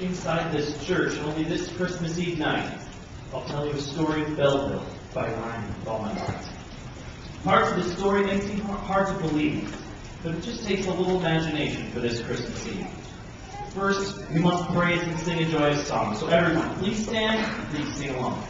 inside this church, only this Christmas Eve night, I'll tell you a story of Bellville by Ryan with all my heart. Parts of the story may seem hard to believe, but it just takes a little imagination for this Christmas Eve. First, we must praise and sing a joyous song. So everyone, please stand and please sing along.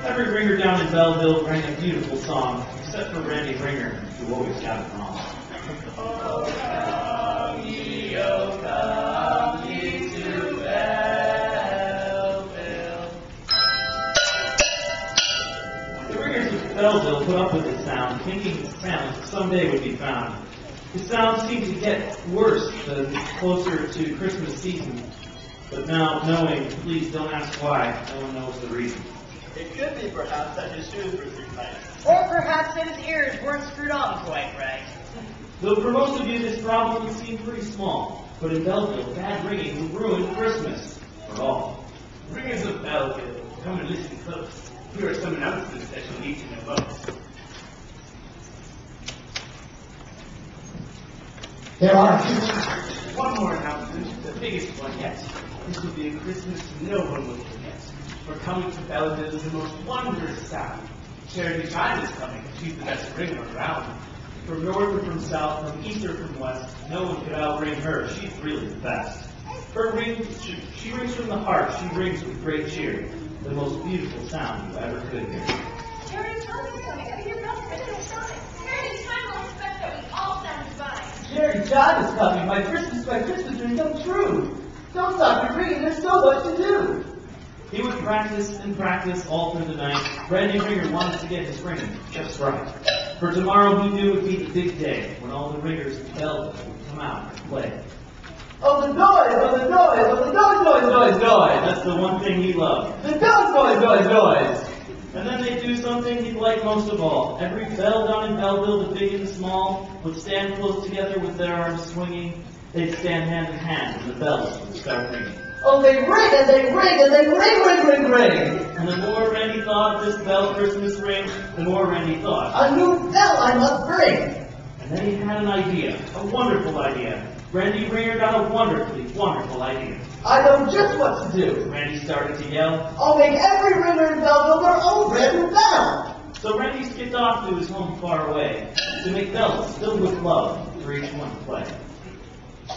Every ringer down in Bellville rang a beautiful song, except for Randy Ringer, who always got it wrong. Oh, come ye to Bellville. The ringers of Bellville put up with the sound, thinking the sound someday would be found. The sound seemed to get worse the closer to Christmas season, but now, knowing, please don't ask why, no one knows the reason. It could be perhaps that his shoes were too tight. Or perhaps that his ears weren't screwed on quite right. Though for most of you this problem would seem pretty small, but in Bellville, bad ringing would ruin Christmas for all. Ringers of Bellville, come and listen close. Here are some announcements that you'll need to know most. There are One more announcement, the biggest one yet. This will be a Christmas no one will forget. For coming to Bellville is the most wondrous sound. Charity Time is coming, she's the best ringer around. From north or from south, from east or from west, no one could outring her, she's really the best. Her ring, she rings from the heart, she rings with great cheer, the most beautiful sound you ever could hear. Charity Time is coming, I hear bells ringing and shouting. Charity Time will expect that we all sound divine. Charity Time is coming. My Christmas dream come true. Don't stop your ringing. There's so much to do. He would practice and practice all through the night. Randy Ringer wanted to get his ringing just right. For tomorrow he knew would be the big day when all the ringers in Bellville would come out and play. Oh, the noise! Oh, the noise! Oh, the noise! That's the one thing he loved. The noise! And then they'd do something he'd like most of all. Every bell down in Bellville, the big and the small, would stand close together with their arms swinging. They'd stand hand in hand and the bells would start ringing. Oh, they ring and they ring and they ring. And the more Randy thought of this bell Christmas ring, the more Randy thought. A new bell I must ring. And then he had an idea, a wonderful idea. Randy Ringer got a wonderful idea. I know just what to do. Randy started to yell. I'll make every ringer in Bellville their own brand new bell. So Randy skipped off to his home far away to make bells filled with love for each one to play.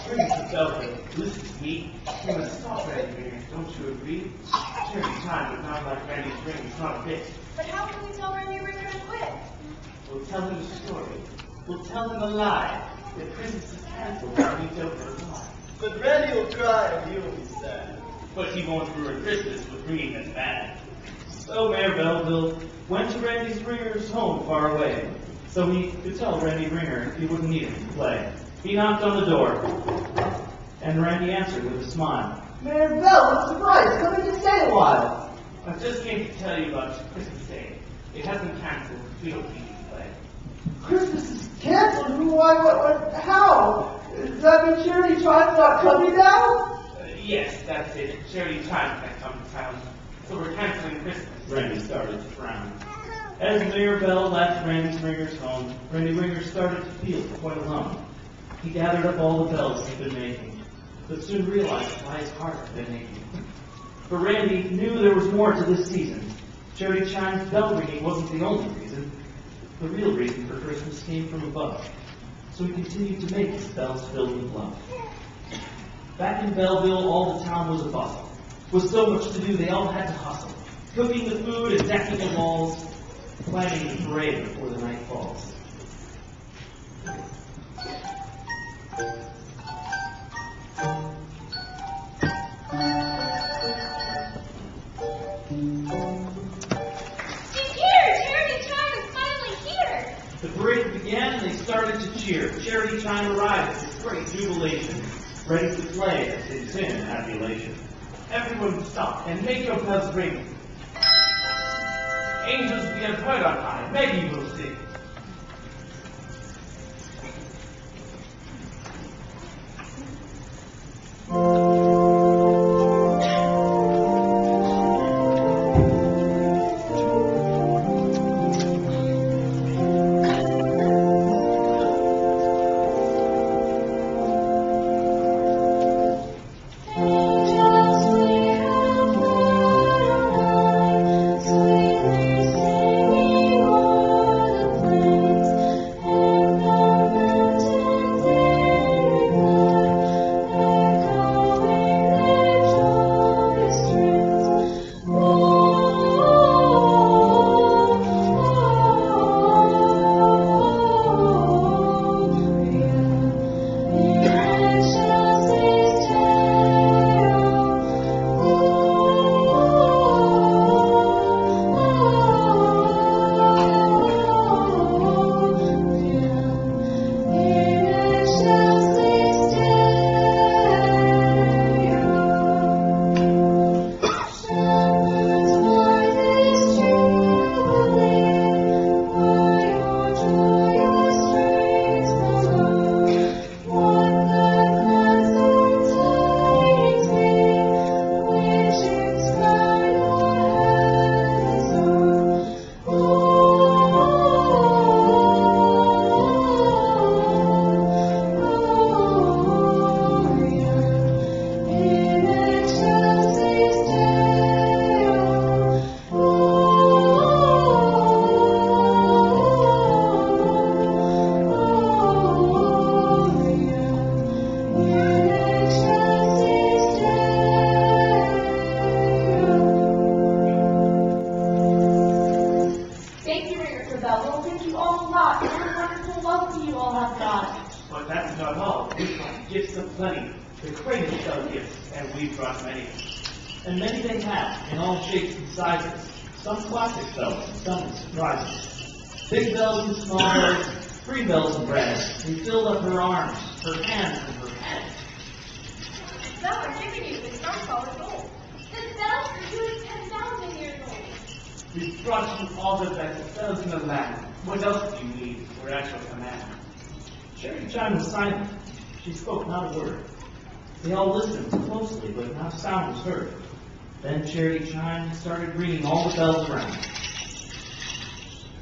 Ringers of Bellville, listen to me. You must stop Randy Ringer, don't you agree? Charity Time would not like Randy's rings, not a bit. But how can we tell Randy Ringer to quit? We'll tell him a story. We'll tell him a lie. That Christmas is cancelled and we don't reply. But Randy will cry and you will be sad. But he won't ruin Christmas with ringing as bad. So Mayor Bellville went to Randy's Ringer's home far away, so he could tell Randy Ringer he wouldn't need him to play. He knocked on the door, and Randy answered with a smile. Mayor Bell, I'm surprised. Come in to stay a while. I just came to tell you about Christmas Day. It has been cancelled. We don't need you to play. Christmas is canceled. Why? What? How? Does that mean Charity Time's not coming now? Yes, that's it. Charity Time can't come to town. So we're canceling Christmas. Randy started to frown. As Mayor Bell left Randy Ringer's home, Randy Ringer started to feel quite alone. He gathered up all the bells he'd been making, but soon realized why his heart had been aching. For Randy knew there was more to this season. Charity Chime's bell ringing wasn't the only reason. The real reason for Christmas came from above. So he continued to make his bells filled with love. Back in Bellville, all the town was a bustle. With so much to do, they all had to hustle. Cooking the food and decking the walls, planning the parade before the night falls. The parade began and they started to cheer. Charity Time arrived with great jubilation, ready to play in sin and adulation. Everyone stop and make your bells ring. Angels we have heard on high, maybe you will sing. God. But that's not all. We've got gifts aplenty, the greatest of gifts, and we've brought many. And many they have, in all shapes and sizes. Some classic bells, and some with surprises. Big bells and small bells, free bells and brass. They filled up her arms, her hands, and her head. Bell are giving you this from solid gold. The bells are doing 10,000 years old. We've brought you all the best bells in the land. What else do you need? We're at your command. Charity Chime was silent. She spoke not a word. They all listened closely, but not a sound was heard. Then Charity Chime started ringing all the bells around.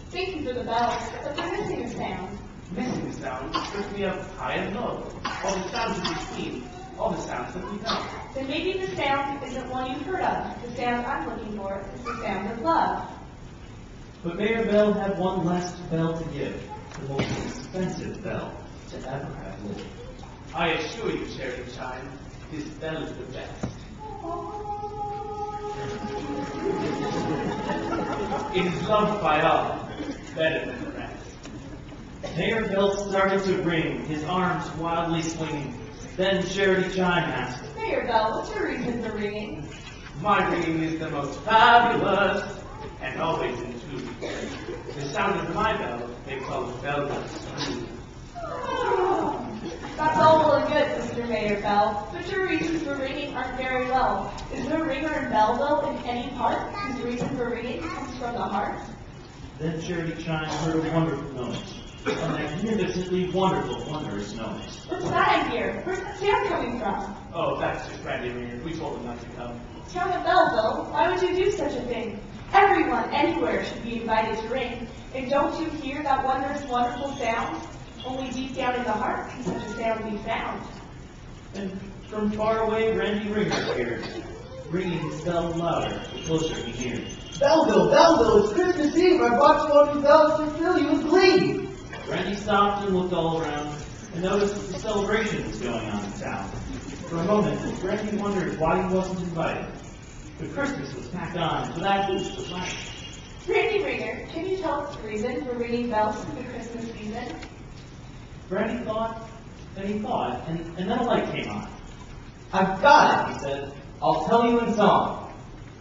Thank you for the bells, but they're missing a sound. Missing sound strips me up high and low. All the sounds in between, all the sounds that we know. Then maybe the sound isn't one you've heard of. The sound I'm looking for is the sound of love. But Mayor Bell had one last bell to give, the most expensive bell to ever have lived. I assure you, Charity Chime, this bell is the best. It is loved by all, better than the rest. Mayor Bell started to ring, his arms wildly swinging. Then Charity Chime asked, Mayor Bell, what's your reason for ringing? My ringing is the most fabulous, and always in tune. The sound of my bell, they call it Bellville. That's all well and good, Mr. Mayor Bell, but your reasons for ringing aren't very well. Is there a ringer in Bellville in any part whose reason for ringing comes from the heart? Then Charity Chime heard a wonderful noise, a magnificently wonderful, wondrous noise. What's that I hear? Where's the sound coming from? Oh, that's just Randy Ringer. We told him not to come. Town of Bellville, why would you do such a thing? Everyone, anywhere, should be invited to ring. And don't you hear that wondrous, wonderful sound? Only deep down in the heart can such a sound be found. And from far away, Randy Ringer appeared, ringing his bell louder the closer he neared. Bellville, it's Christmas Eve. I brought you all these bells to fill you with glee. Randy stopped and looked all around and noticed that the celebration was going on in town. For a moment, Randy wondered why he wasn't invited. But Christmas was tacked on, so that boost was light. Randy Ringer, can you tell us the reason for ringing bells for the Christmas season? Randy thought, and he thought, and then a light came on. I've got it, he said. I'll tell you in song.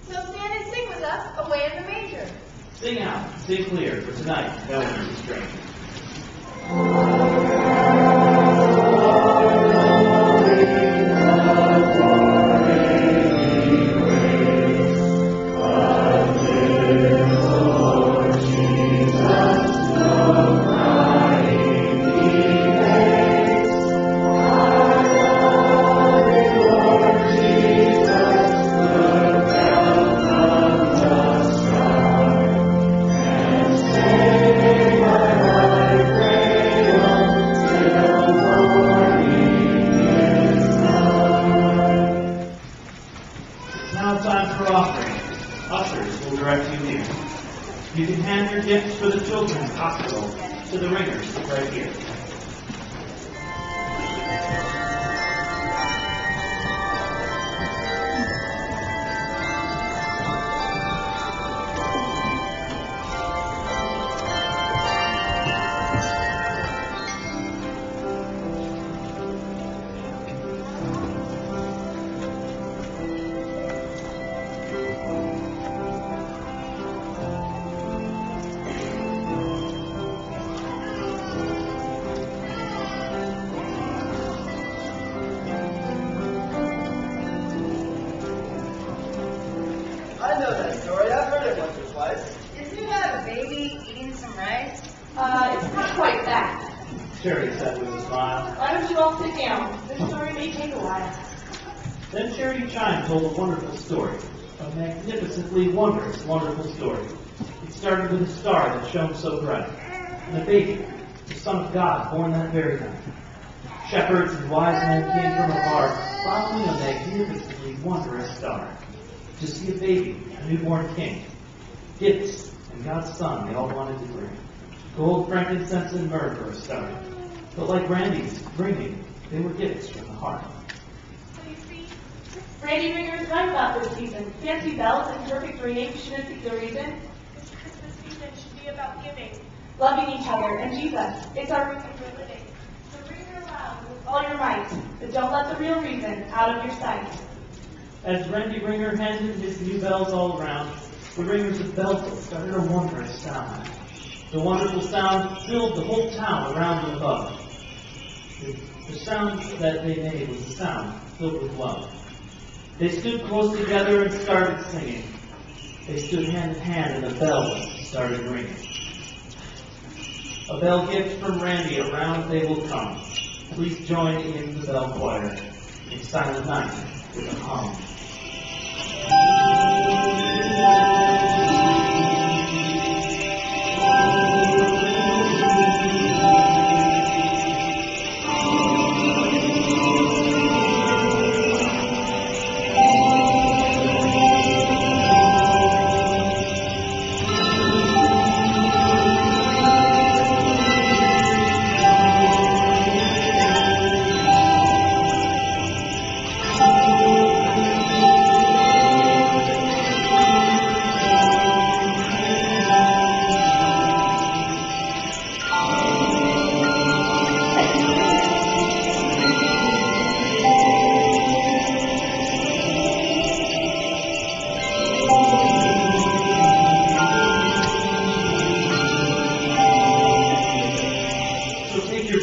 So stand and sing with us, away in the manger. Sing out, sing clear, for tonight, no one is a stranger. You can hand your gifts for the children's hospital to the ringers right here. I know that story. I've heard it once or twice. Isn't it about a baby eating some rice? It's not quite that. Charity said with a smile. Why don't you all sit down? This story may take a while. Then Charity Chime told a wonderful story, a magnificently wondrous, wonderful story. It started with a star that shone so bright, and a baby, the Son of God, born that very night. Shepherds and wise men came from afar, following a magnificently wondrous star, to see a baby, a newborn king. Gifts and God's Son they all wanted to bring. Gold, frankincense, and myrrh for a start. But like Randy's ringing, they were gifts from the heart. So you see, Randy Ringer is right about this season. Fancy bells and perfect ringing shouldn't be the reason. this Christmas season should be about giving Loving each other and Jesus. It's our and we're living. but don't let the real reason out of your sight. As Randy Ringer handed his new bells all around, the ringers of Bellville started a wondrous sound. The wonderful sound filled the whole town around and above. The sound that they made was a sound filled with love. They stood close together and started singing. They stood hand in hand and the bells started ringing. A bell gift from Randy, around they will come. Please join in the bell choir in Silent Night with a hum.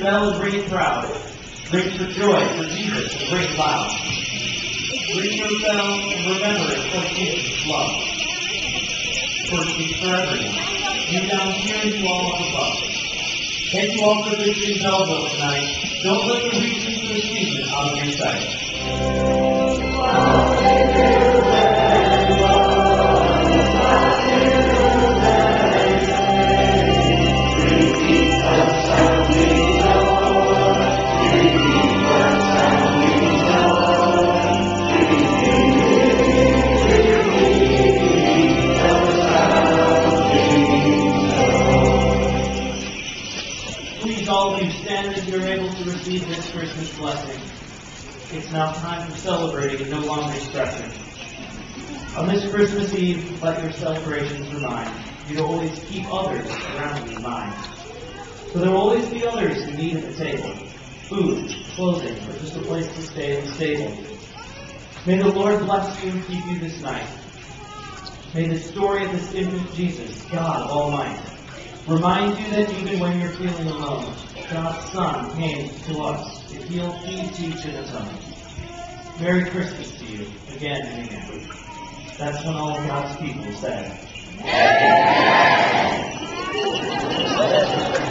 Bell and ring it proud. Ring for joy, for Jesus, and ring loud. Ring your bell and remember it for Jesus' love. For it is for everyone, you down here and you all up above. Thank you all for visiting Bellville tonight. Don't let the reason for the season out of your sight. All of you stand as you're able to receive this Christmas blessing. It's now time for celebrating and no longer stressing. On this Christmas Eve, let your celebrations remind you to always keep others around you in mind. For there will always be others who need at the table, food, clothing, or just a place to stay in the stable. May the Lord bless you and keep you this night. May the story of this infant Jesus, God of all might, remind you that even when you're feeling alone, God's Son came to us to heal, feed, teach, and atone. Merry Christmas to you, again and again. That's when all of God's people say, Amen.